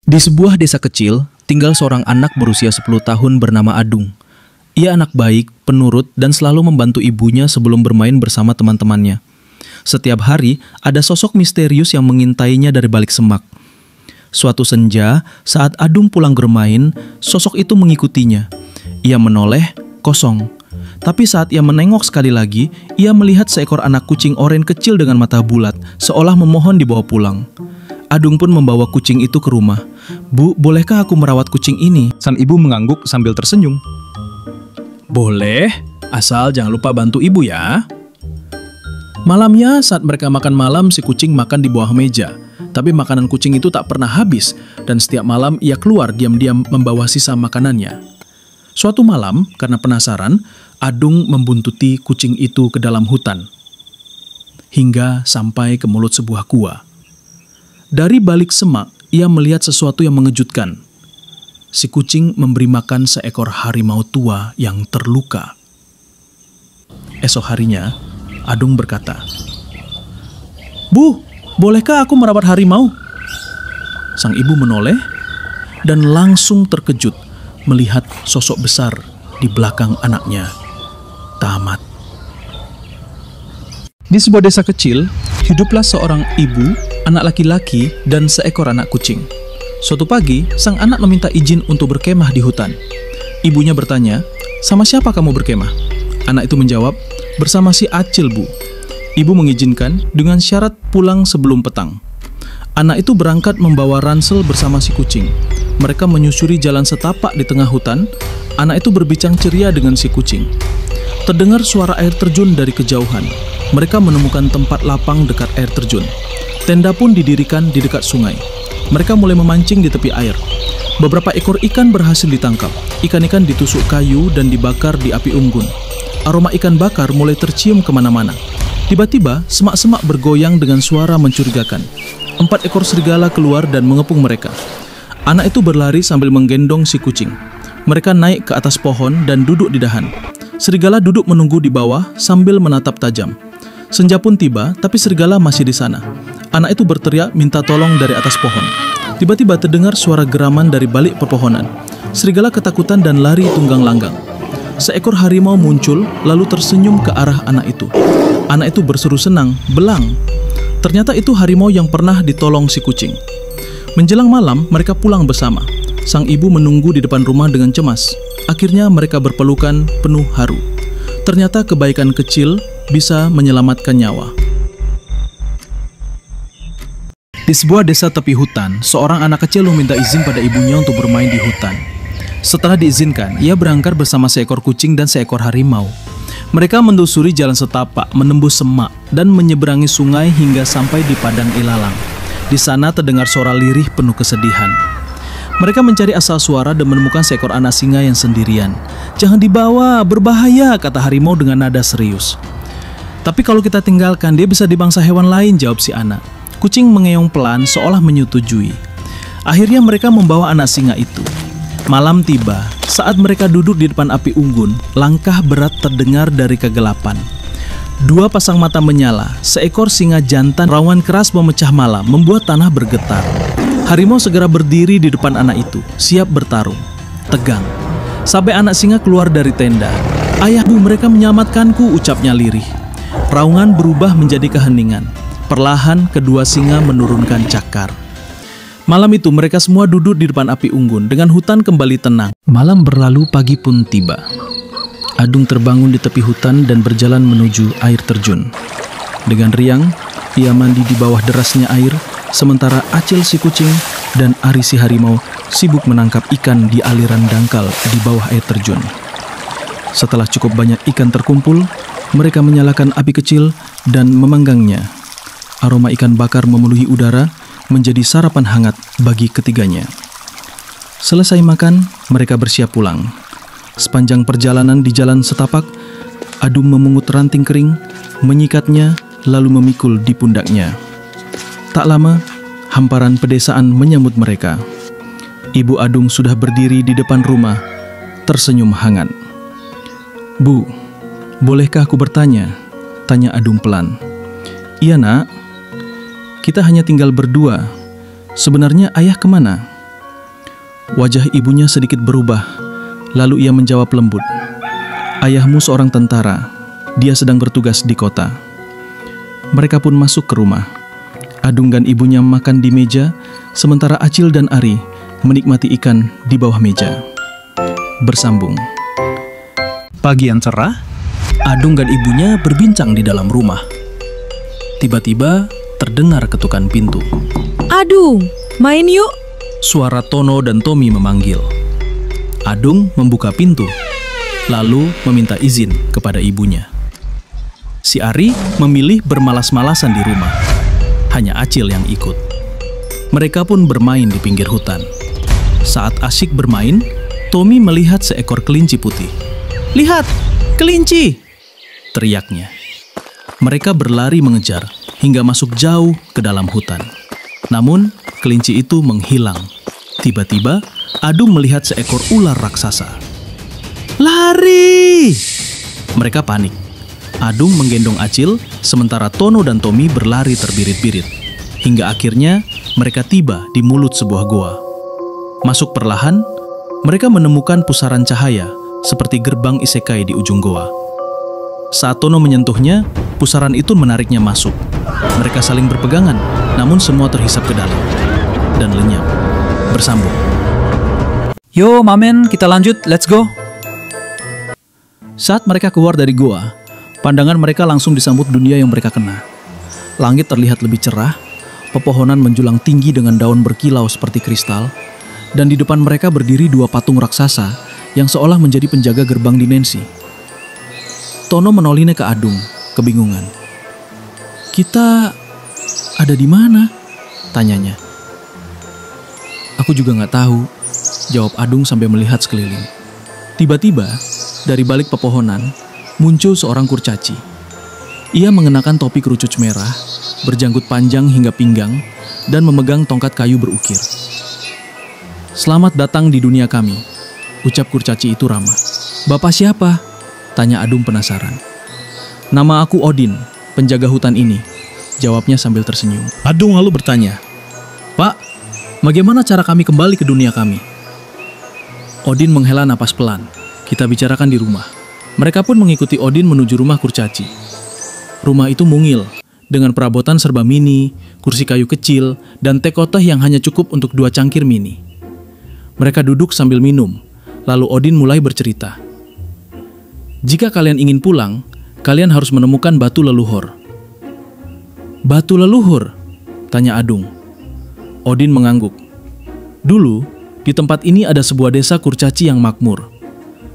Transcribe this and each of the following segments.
Di sebuah desa kecil, tinggal seorang anak berusia 10 tahun bernama Adung. Ia anak baik, penurut, dan selalu membantu ibunya sebelum bermain bersama teman-temannya. Setiap hari, ada sosok misterius yang mengintainya dari balik semak. Suatu senja, saat Adung pulang bermain, sosok itu mengikutinya. Ia menoleh, kosong. Tapi saat ia menengok sekali lagi, ia melihat seekor anak kucing oranye kecil dengan mata bulat, seolah memohon dibawa pulang. Adung pun membawa kucing itu ke rumah. "Bu, bolehkah aku merawat kucing ini?" Sang ibu mengangguk sambil tersenyum. Boleh, asal jangan lupa bantu ibu ya. Malamnya saat mereka makan malam, si kucing makan di bawah meja. Tapi makanan kucing itu tak pernah habis, dan setiap malam ia keluar diam-diam membawa sisa makanannya. Suatu malam, karena penasaran, Adung membuntuti kucing itu ke dalam hutan, hingga sampai ke mulut sebuah gua. Dari balik semak, ia melihat sesuatu yang mengejutkan. Si kucing memberi makan seekor harimau tua yang terluka. Esok harinya, Adung berkata, "Bu, bolehkah aku merawat harimau?" Sang ibu menoleh dan langsung terkejut melihat sosok besar di belakang anaknya. Tamat. Di sebuah desa kecil, hiduplah seorang ibu, anak laki-laki, dan seekor anak kucing. Suatu pagi, sang anak meminta izin untuk berkemah di hutan. Ibunya bertanya, "Sama siapa kamu berkemah?" Anak itu menjawab, "Bersama si Acil, Bu." Ibu mengizinkan dengan syarat pulang sebelum petang. Anak itu berangkat membawa ransel bersama si kucing. Mereka menyusuri jalan setapak di tengah hutan. Anak itu berbincang ceria dengan si kucing. Terdengar suara air terjun dari kejauhan. Mereka menemukan tempat lapang dekat air terjun. Tenda pun didirikan di dekat sungai. Mereka mulai memancing di tepi air. Beberapa ekor ikan berhasil ditangkap. Ikan-ikan ditusuk kayu dan dibakar di api unggun. Aroma ikan bakar mulai tercium kemana-mana. Tiba-tiba, semak-semak bergoyang dengan suara mencurigakan. 4 ekor serigala keluar dan mengepung mereka. Anak itu berlari sambil menggendong si kucing. Mereka naik ke atas pohon dan duduk di dahan. Serigala duduk menunggu di bawah sambil menatap tajam. Senja pun tiba, tapi serigala masih di sana. Anak itu berteriak minta tolong dari atas pohon. Tiba-tiba terdengar suara geraman dari balik pepohonan. Serigala ketakutan dan lari tunggang langgang. Seekor harimau muncul lalu tersenyum ke arah anak itu. Anak itu berseru senang, "Belang!" Ternyata itu harimau yang pernah ditolong si kucing. Menjelang malam, mereka pulang bersama. Sang ibu menunggu di depan rumah dengan cemas. Akhirnya mereka berpelukan penuh haru. Ternyata kebaikan kecil bisa menyelamatkan nyawa. Di sebuah desa tepi hutan, seorang anak kecil meminta izin pada ibunya untuk bermain di hutan. Setelah diizinkan, ia berangkat bersama seekor kucing dan seekor harimau. Mereka menelusuri jalan setapak, menembus semak, dan menyeberangi sungai hingga sampai di padang ilalang. Di sana terdengar suara lirih penuh kesedihan. Mereka mencari asal suara dan menemukan seekor anak singa yang sendirian. "Jangan dibawa, berbahaya," kata harimau dengan nada serius. "Tapi kalau kita tinggalkan, dia bisa dibangsa hewan lain," jawab si anak. Kucing mengeong pelan seolah menyetujui. Akhirnya mereka membawa anak singa itu. Malam tiba, saat mereka duduk di depan api unggun, langkah berat terdengar dari kegelapan. 2 pasang mata menyala, seekor singa jantan rawan keras memecah malam, membuat tanah bergetar. Harimau segera berdiri di depan anak itu, siap bertarung. Tegang, sampai anak singa keluar dari tenda. "Ayah, Bu, mereka menyelamatkanku," ucapnya lirih. Raungan berubah menjadi keheningan. Perlahan kedua singa menurunkan cakar. Malam itu mereka semua duduk di depan api unggun dengan hutan kembali tenang. Malam berlalu, pagi pun tiba. Adung terbangun di tepi hutan dan berjalan menuju air terjun. Dengan riang, ia mandi di bawah derasnya air, sementara Acil si kucing dan Ari si harimau sibuk menangkap ikan di aliran dangkal di bawah air terjun. Setelah cukup banyak ikan terkumpul, mereka menyalakan api kecil dan memanggangnya. Aroma ikan bakar memenuhi udara, menjadi sarapan hangat bagi ketiganya. Selesai makan, mereka bersiap pulang. Sepanjang perjalanan di jalan setapak, Adung memungut ranting kering, menyikatnya, lalu memikul di pundaknya. Tak lama, hamparan pedesaan menyambut mereka. Ibu Adung sudah berdiri di depan rumah, tersenyum hangat. "Bu, bolehkah aku bertanya?" tanya Adung pelan. "Iya, Nak. Kita hanya tinggal berdua. Sebenarnya ayah kemana?" Wajah ibunya sedikit berubah, lalu ia menjawab lembut, "Ayahmu seorang tentara, dia sedang bertugas di kota." Mereka pun masuk ke rumah. Adung dan ibunya makan di meja, sementara Acil dan Ari menikmati ikan di bawah meja. Bersambung. Pagi yang cerah, Adung dan ibunya berbincang di dalam rumah. Tiba-tiba terdengar ketukan pintu. Adung, main yuk. Suara Tono dan Tommy memanggil. Adung membuka pintu, lalu meminta izin kepada ibunya. Si Ari memilih bermalas-malasan di rumah. Hanya Acil yang ikut. Mereka pun bermain di pinggir hutan. Saat asyik bermain, Tommy melihat seekor kelinci putih. "Lihat, kelinci!" teriaknya. Mereka berlari mengejar hingga masuk jauh ke dalam hutan. Namun, kelinci itu menghilang. Tiba-tiba, Adung melihat seekor ular raksasa. "Lari!" Mereka panik. Adung menggendong Acil, sementara Tono dan Tommy berlari terbirit-birit. Hingga akhirnya, mereka tiba di mulut sebuah goa. Masuk perlahan, mereka menemukan pusaran cahaya seperti gerbang isekai di ujung goa. Saat Tono menyentuhnya, pusaran itu menariknya masuk. Mereka saling berpegangan, namun semua terhisap ke dalam dan lenyap. Bersambung. Yo, Mamen, kita lanjut. Let's go. Saat mereka keluar dari goa, pandangan mereka langsung disambut dunia yang mereka kenal. Langit terlihat lebih cerah, pepohonan menjulang tinggi dengan daun berkilau seperti kristal, dan di depan mereka berdiri dua patung raksasa yang seolah menjadi penjaga gerbang dimensi. Tono menolehnya ke Adung, kebingungan. "Kita ada di mana?" tanyanya. "Aku juga nggak tahu," jawab Adung sambil melihat sekeliling. Tiba-tiba, dari balik pepohonan, muncul seorang kurcaci. Ia mengenakan topi kerucut merah, berjanggut panjang hingga pinggang, dan memegang tongkat kayu berukir. "Selamat datang di dunia kami," ucap kurcaci itu ramah. "Bapak siapa?" tanya Adung penasaran. "Nama aku Odin, penjaga hutan ini," jawabnya sambil tersenyum. Adung lalu bertanya, "Pak, bagaimana cara kami kembali ke dunia kami?" Odin menghela napas pelan. "Kita bicarakan di rumah." Mereka pun mengikuti Odin menuju rumah kurcaci. Rumah itu mungil, dengan perabotan serba mini, kursi kayu kecil, dan teh koteh yang hanya cukup untuk 2 cangkir mini. Mereka duduk sambil minum, lalu Odin mulai bercerita. "Jika kalian ingin pulang, kalian harus menemukan batu leluhur." "Batu leluhur?" tanya Adung. Odin mengangguk. "Dulu, di tempat ini ada sebuah desa kurcaci yang makmur.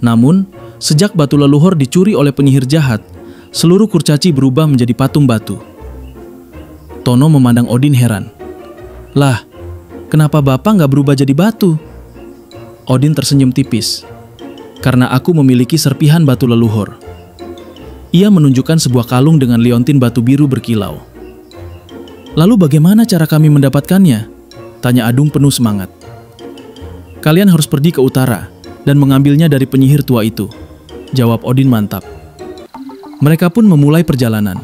Namun, sejak batu leluhur dicuri oleh penyihir jahat, seluruh kurcaci berubah menjadi patung batu." Tono memandang Odin heran. "Lah, kenapa Bapak nggak berubah jadi batu?" Odin tersenyum tipis. "Karena aku memiliki serpihan batu leluhur." Ia menunjukkan sebuah kalung dengan liontin batu biru berkilau. "Lalu bagaimana cara kami mendapatkannya?" tanya Adung penuh semangat. "Kalian harus pergi ke utara dan mengambilnya dari penyihir tua itu," jawab Odin mantap. Mereka pun memulai perjalanan.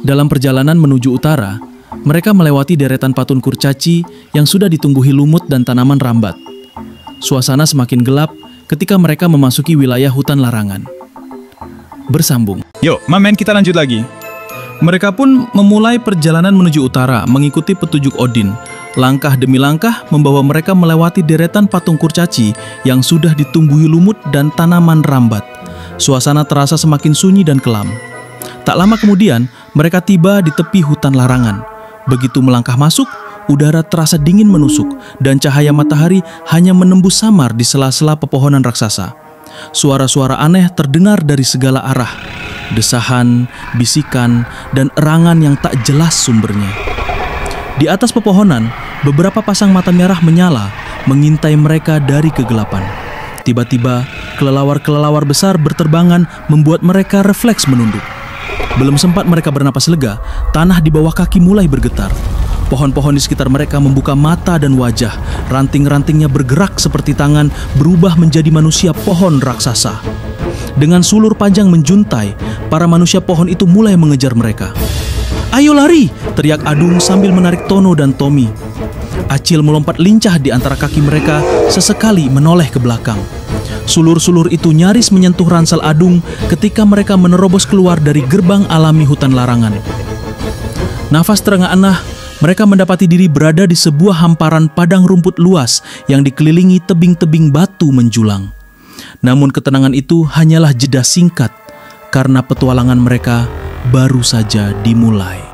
Dalam perjalanan menuju utara, mereka melewati deretan patung kurcaci yang sudah ditumbuhi lumut dan tanaman rambat. Suasana semakin gelap ketika mereka memasuki wilayah hutan larangan. Bersambung. "Yuk, Mamen, kita lanjut lagi." Mereka pun memulai perjalanan menuju utara mengikuti petunjuk Odin. Langkah demi langkah membawa mereka melewati deretan patung kurcaci yang sudah ditumbuhi lumut dan tanaman rambat. Suasana terasa semakin sunyi dan kelam. Tak lama kemudian, mereka tiba di tepi hutan larangan. Begitu melangkah masuk, udara terasa dingin menusuk dan cahaya matahari hanya menembus samar di sela-sela pepohonan raksasa. Suara-suara aneh terdengar dari segala arah. Desahan, bisikan, dan erangan yang tak jelas sumbernya. Di atas pepohonan, beberapa pasang mata merah menyala, mengintai mereka dari kegelapan. Tiba-tiba, kelelawar-kelelawar besar berterbangan membuat mereka refleks menunduk. Belum sempat mereka bernapas lega, tanah di bawah kaki mulai bergetar. Pohon-pohon di sekitar mereka membuka mata dan wajah. Ranting-rantingnya bergerak seperti tangan, berubah menjadi manusia pohon raksasa. Dengan sulur panjang menjuntai, para manusia pohon itu mulai mengejar mereka. "Ayo lari!" teriak Adung sambil menarik Tono dan Tommy. Acil melompat lincah di antara kaki mereka, sesekali menoleh ke belakang. Sulur-sulur itu nyaris menyentuh ransel Adung ketika mereka menerobos keluar dari gerbang alami hutan larangan. Nafas terengah-engah, mereka mendapati diri berada di sebuah hamparan padang rumput luas yang dikelilingi tebing-tebing batu menjulang. Namun ketenangan itu hanyalah jeda singkat, karena petualangan mereka baru saja dimulai.